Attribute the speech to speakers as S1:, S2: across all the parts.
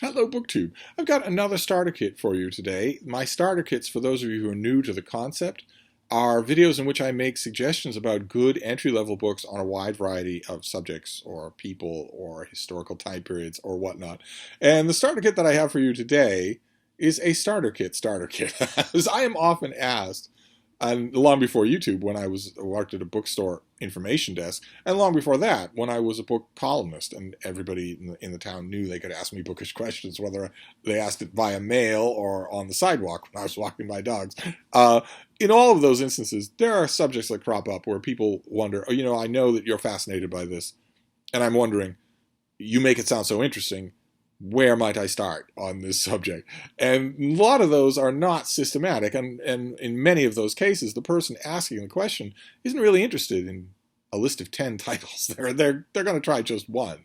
S1: Hello, BookTube. I've got another starter kit for you today. My starter kits, for those of you who are new to the concept, are videos in which I make suggestions about good entry-level books on a wide variety of subjects or people or historical time periods or whatnot. And the starter kit that I have for you today is a starter kit. As I am often asked, and long before YouTube, when I worked at a bookstore information desk, and long before that, when I was a book columnist, and everybody in the town knew they could ask me bookish questions, whether they asked it via mail or on the sidewalk when I was walking my dogs. In all of those instances, there are subjects that crop up where people wonder, oh, I know that you're fascinated by this, and I'm wondering, you make it sound so interesting. Where might I start on this subject? And a lot of those are not systematic, and in many of those cases, the person asking the question isn't really interested in a list of 10 titles. They're going to try just one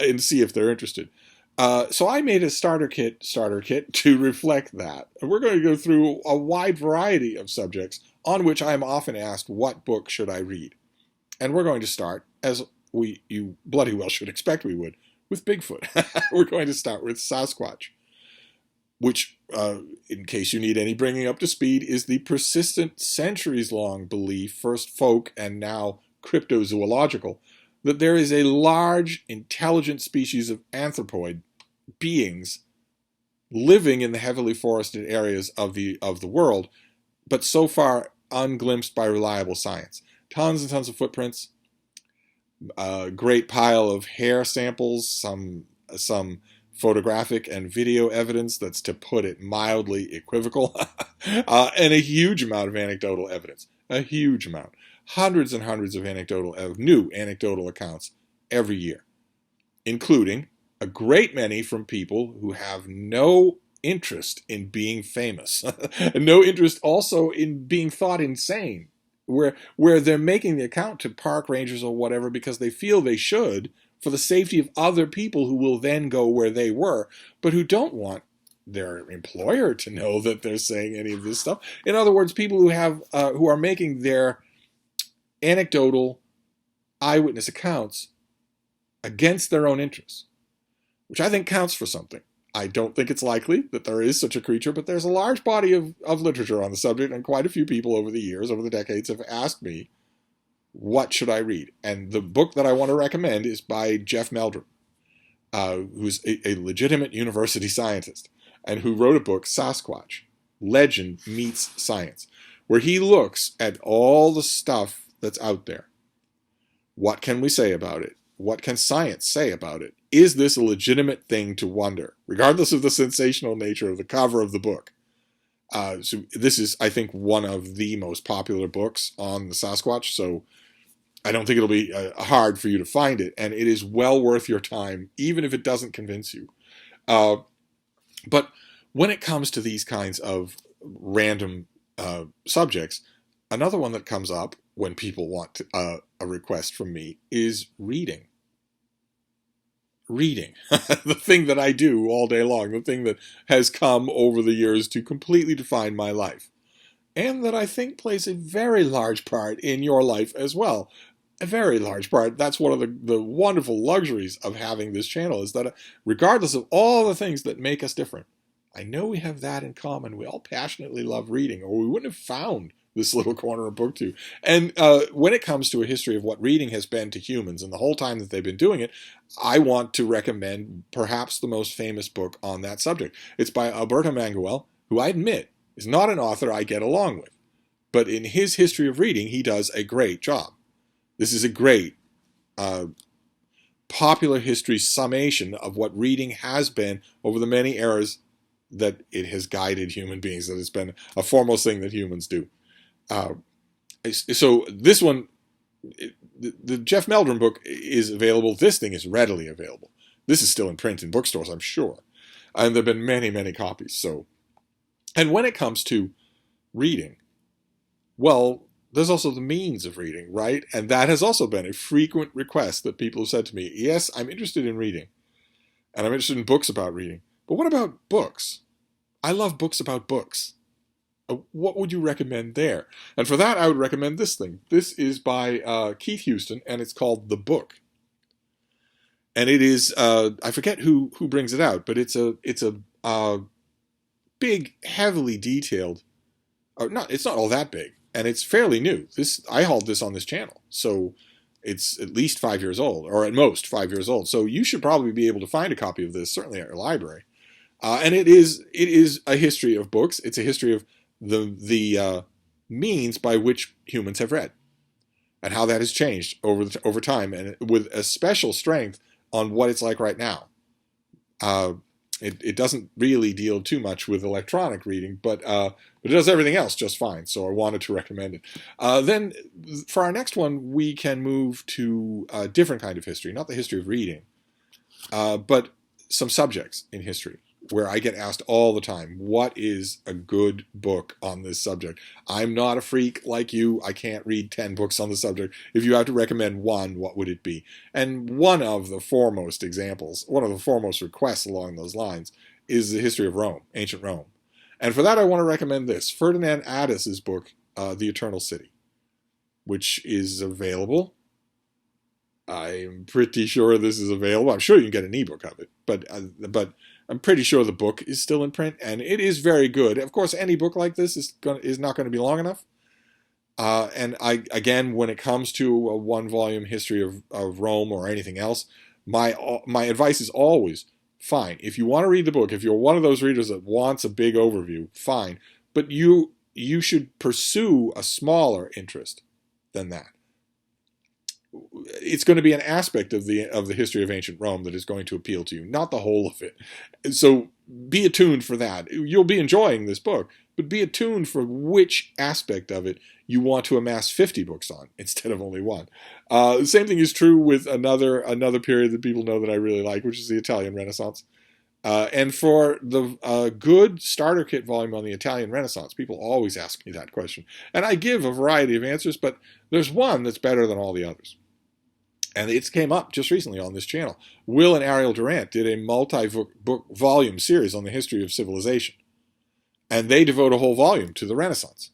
S1: and see if they're interested. So I made a starter kit to reflect that. And we're going to go through a wide variety of subjects on which I'm often asked, what book should I read? And we're going to start, as you bloody well should expect we would, with Bigfoot. We're going to start with Sasquatch, which, in case you need any bringing up to speed, is the persistent centuries-long belief, first folk and now cryptozoological, that there is a large, intelligent species of anthropoid beings living in the heavily forested areas of the world, but so far unglimpsed by reliable science. Tons and tons of footprints, a great pile of hair samples, some photographic and video evidence that's, to put it mildly, equivocal, and a huge amount of anecdotal evidence. A huge amount. Hundreds and hundreds of new anecdotal accounts every year, including a great many from people who have no interest in being famous, and no interest also in being thought insane, where they're making the account to park rangers or whatever because they feel they should for the safety of other people who will then go where they were, but who don't want their employer to know that they're saying any of this stuff. In other words, people who are making their anecdotal eyewitness accounts against their own interests, which I think counts for something. I don't think it's likely that there is such a creature, but there's a large body of literature on the subject, and quite a few people over the decades, have asked me, what should I read? And the book that I want to recommend is by Jeff Meldrum, who's a legitimate university scientist, and who wrote a book, Sasquatch, Legend Meets Science, where he looks at all the stuff that's out there. What can we say about it? What can science say about it? Is this a legitimate thing to wonder, regardless of the sensational nature of the cover of the book? So this is, I think, one of the most popular books on the Sasquatch, so I don't think it'll be hard for you to find it, and it is well worth your time, even if it doesn't convince you. But when it comes to these kinds of random subjects, another one that comes up when people want a request from me is reading. Reading, the thing that I do all day long, the thing that has come over the years to completely define my life, and that I think plays a very large part in your life as well. A very large part. That's one of the wonderful luxuries of having this channel, is that regardless of all the things that make us different, I know we have that in common. We all passionately love reading, or we wouldn't have found this little corner of BookTube. And when it comes to a history of what reading has been to humans and the whole time that they've been doing it, I want to recommend perhaps the most famous book on that subject. It's by Alberto Manguel, who I admit is not an author I get along with. But in his history of reading, he does a great job. This is a great popular history summation of what reading has been over the many eras that it has guided human beings, that it's been a foremost thing that humans do. So this one, the Jeff Meldrum book is available. This thing is readily available. This is still in print in bookstores, I'm sure. And there have been many, many copies. So, and when it comes to reading, well, there's also the means of reading, right? And that has also been a frequent request that people have said to me, yes, I'm interested in reading, and I'm interested in books about reading. But what about books? I love books about books. What would you recommend there? And for that, I would recommend this thing. This is by Keith Houston, and it's called The Book. And it is I forget who brings it out, but it's a big, heavily detailed. It's not all that big, and it's fairly new. I hauled this on this channel, so it's at least 5 years old, or at most 5 years old. So you should probably be able to find a copy of this, certainly at your library. And it is a history of books. It's a history of the means by which humans have read, and how that has changed over time, and with a special strength on what it's like right now. It doesn't really deal too much with electronic reading, but it does everything else just fine. So I wanted to recommend it. Then for our next one, we can move to a different kind of history, not the history of reading, but some subjects in history where I get asked all the time, what is a good book on this subject? I'm not a freak like you. I can't read 10 books on the subject. If you have to recommend one, what would it be? And one of the foremost examples, one of the foremost requests along those lines is the history of Rome, ancient Rome. And for that, I want to recommend this, Ferdinand Addis's book, The Eternal City, which is available. I'm pretty sure this is available. I'm sure you can get an ebook of it, but I'm pretty sure the book is still in print, and it is very good. Of course, any book like this is not going to be long enough. And again, when it comes to a one-volume history of Rome or anything else, my advice is always, fine. If you want to read the book, if you're one of those readers that wants a big overview, fine. But you should pursue a smaller interest than that. It's going to be an aspect of the history of ancient Rome that is going to appeal to you, not the whole of it. So be attuned for that. You'll be enjoying this book, but be attuned for which aspect of it you want to amass 50 books on instead of only one. The same thing is true with another period that people know that I really like, which is the Italian Renaissance. And for the good starter kit volume on the Italian Renaissance, people always ask me that question. And I give a variety of answers, but there's one that's better than all the others. And it came up just recently on this channel. Will and Ariel Durant did a multi-book volume series on the history of civilization. And they devote a whole volume to the Renaissance.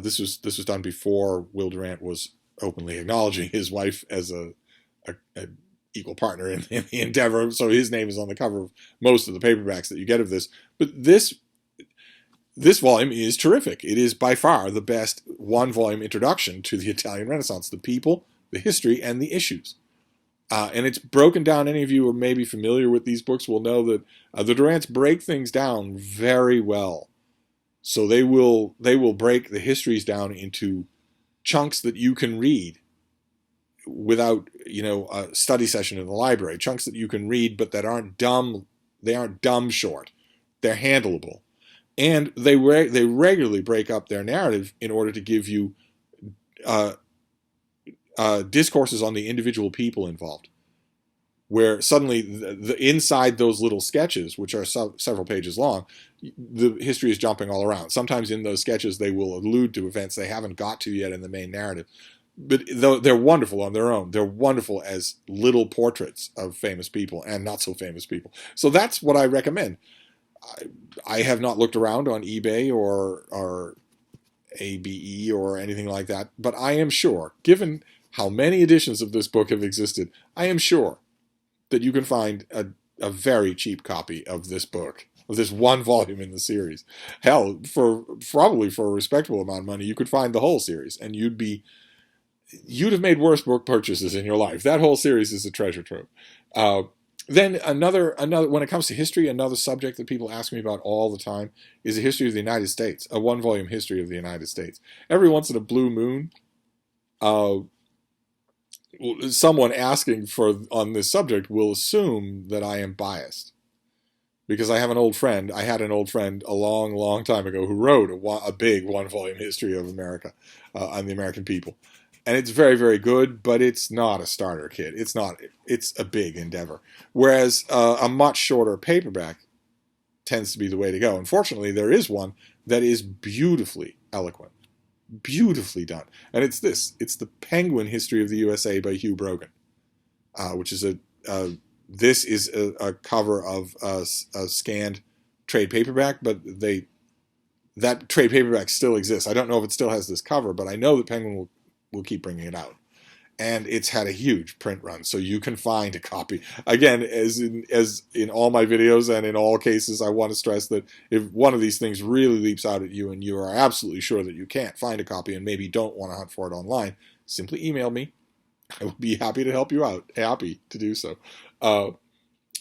S1: This was done before Will Durant was openly acknowledging his wife as a equal partner in the endeavor. So his name is on the cover of most of the paperbacks that you get of this. But this volume is terrific. It is by far the best one-volume introduction to the Italian Renaissance. The people, the history, and the issues. And it's broken down. Any of you who are maybe familiar with these books will know that the Durants break things down very well. So they will break the histories down into chunks that you can read without, a study session in the library. Chunks that you can read, but that aren't dumb. They aren't dumb short. They're handleable. And they regularly break up their narrative in order to give you discourses on the individual people involved, where suddenly the inside those little sketches, which are several pages long, the history is jumping all around. Sometimes in those sketches they will allude to events they haven't got to yet in the main narrative, but they're wonderful on their own. They're wonderful as little portraits of famous people and not so famous people. So that's what I recommend. I have not looked around on eBay or ABE or anything like that, but I am sure, given how many editions of this book have existed, I am sure that you can find a very cheap copy of this book, of this one volume in the series. Hell, probably for a respectable amount of money, you could find the whole series, and you'd have made worse book purchases in your life. That whole series is a treasure trove. Then another, when it comes to history, another subject that people ask me about all the time is the history of the United States, a one-volume history of the United States. Every once in a blue moon, someone asking on this subject will assume that I am biased, because I had an old friend a long, long time ago who wrote a big one-volume history of America on the American people. And it's very, very good, but it's not a starter kit. It's a big endeavor. Whereas a much shorter paperback tends to be the way to go. Unfortunately, there is one that is beautifully eloquent. Beautifully done. And it's the Penguin History of the USA by Hugh Brogan, which is this is a cover of a scanned trade paperback, but that trade paperback still exists. I don't know if it still has this cover, but I know that Penguin will keep bringing it out. and it's had a huge print run, so you can find a copy. Again, as in all my videos and in all cases, I want to stress that if one of these things really leaps out at you and you are absolutely sure that you can't find a copy and maybe don't want to hunt for it online, simply email me. I would be happy to help you out. Happy to do so.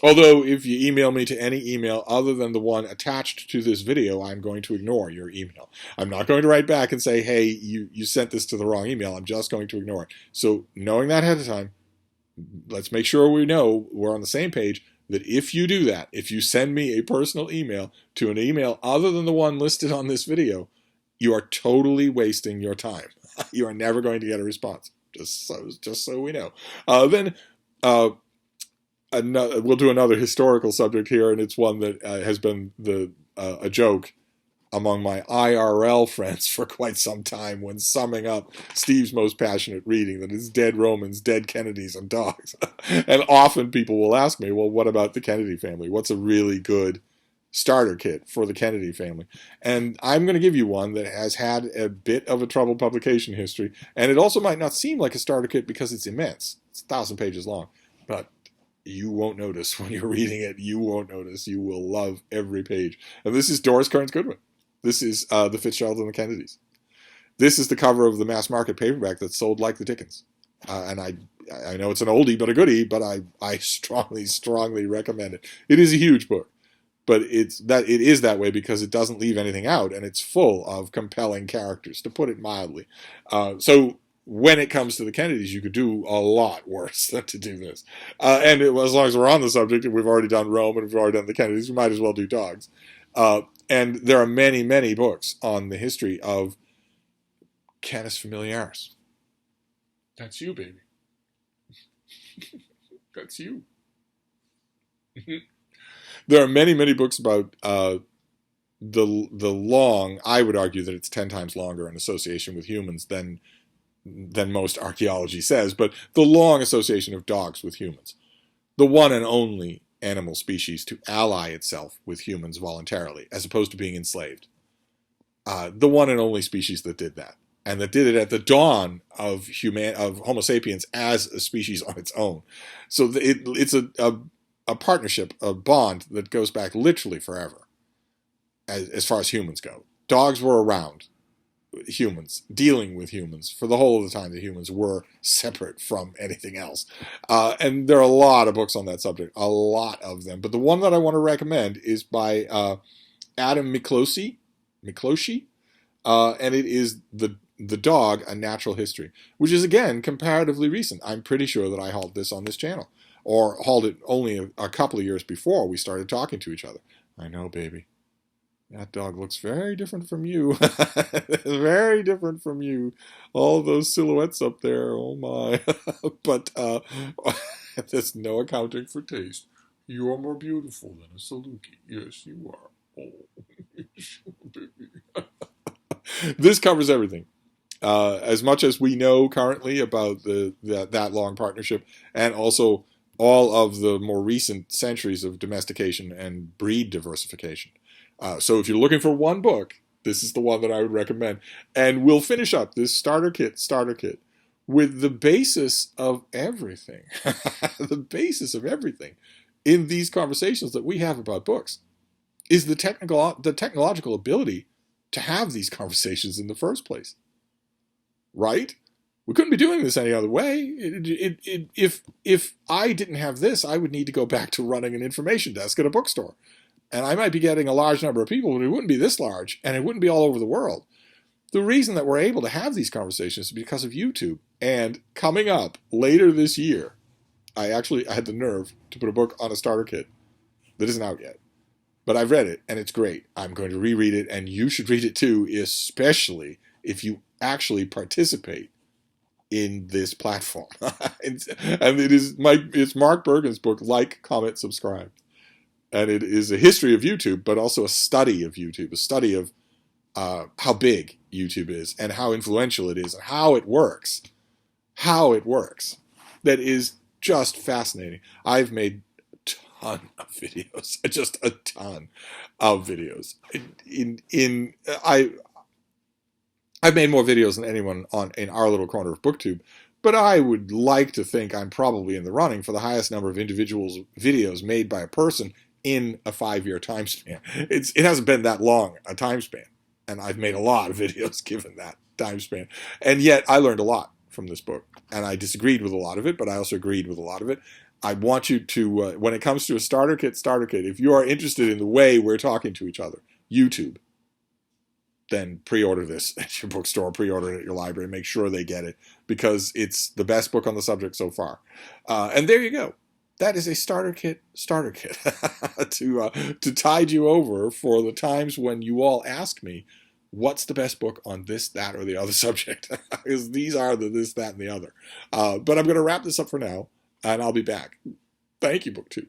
S1: Although, if you email me to any email other than the one attached to this video, I'm going to ignore your email. I'm not going to write back and say, hey, you sent this to the wrong email. I'm just going to ignore it. So, knowing that ahead of time, let's make sure we know we're on the same page, that if you do that, if you send me a personal email to an email other than the one listed on this video, you are totally wasting your time. You are never going to get a response. Just so we know. We'll do another historical subject here, and it's one that has been a joke among my IRL friends for quite some time when summing up Steve's most passionate reading, that is dead Romans, dead Kennedys, and dogs. And often people will ask me, well, what about the Kennedy family? What's a really good starter kit for the Kennedy family? And I'm going to give you one that has had a bit of a troubled publication history, and it also might not seem like a starter kit because it's immense. It's 1,000 pages long, but you won't notice when you're reading it. You won't notice. You will love every page. And this is Doris, Kearns, Goodwin. This is the Fitzgerald and the Kennedys. This is the cover of the mass market paperback that sold like the Dickens. And I know it's an oldie but a goodie, but I strongly recommend it. It is a huge book, but it is that way because it doesn't leave anything out, and it's full of compelling characters, to put it mildly. So when it comes to the Kennedys, you could do a lot worse than to do this. And as long as we're on the subject, and we've already done Rome and we've already done the Kennedys, we might as well do dogs. And there are many, many books on the history of Canis Familiaris. That's you, baby. That's you. There are many, many books about the long, I would argue that it's 10 times longer in association with humans than most archaeology says, but the long association of dogs with humans. The one and only animal species to ally itself with humans voluntarily, as opposed to being enslaved. The one and only species that did that, and that did it at the dawn of Homo sapiens as a species on its own. So it's a partnership, a bond that goes back literally forever, as far as humans go. Dogs were around humans, dealing with humans, for the whole of the time that humans were separate from anything else. And there are a lot of books on that subject, a lot of them. But the one that I want to recommend is by Adam Mikloshi, and it is the Dog, A Natural History, which is, again, comparatively recent. I'm pretty sure that I hauled this on this channel, or hauled it only a couple of years before we started talking to each other. I know, baby. That dog looks very different from you. Very different from you. All those silhouettes up there, oh my. But there's no accounting for taste. You are more beautiful than a Saluki. Yes, you are. Oh, baby. This covers everything. As much as we know currently about that long partnership, and also all of the more recent centuries of domestication and breed diversification. So if you're looking for one book, this is the one that I would recommend. And we'll finish up this starter kit with the basis of everything. The basis of everything in these conversations that we have about books is the technological ability to have these conversations in the first place. Right? We couldn't be doing this any other way. If I didn't have this, I would need to go back to running an information desk at a bookstore. And I might be getting a large number of people, but it wouldn't be this large, and it wouldn't be all over the world. The reason that we're able to have these conversations is because of YouTube. And coming up later this year, I had the nerve to put a book on a starter kit that isn't out yet. But I've read it, and it's great. I'm going to reread it, and you should read it too, especially if you actually participate in this platform. And it's Mark Bergen's book, Like, Comment, Subscribe. And it is a history of YouTube, but also a study of YouTube, a study of how big YouTube is and how influential it is and how it works. That is just fascinating. I've made a ton of videos, just a ton of videos. I've made more videos than anyone in our little corner of BookTube, but I would like to think I'm probably in the running for the highest number of individuals videos made by a person in a 5-year time span. It hasn't been that long a time span, and I've made a lot of videos given that time span. And yet I learned a lot from this book, and I disagreed with a lot of it, but I also agreed with a lot of it. I want you to, when it comes to a starter kit, if you are interested in the way we're talking to each other, YouTube, then pre-order this at your bookstore, pre-order it at your library, make sure they get it, because it's the best book on the subject so far. And there you go. That is a starter kit to tide you over for the times when you all ask me, what's the best book on this, that, or the other subject? Because these are the this, that, and the other. But I'm going to wrap this up for now, and I'll be back. Thank you, BookTube.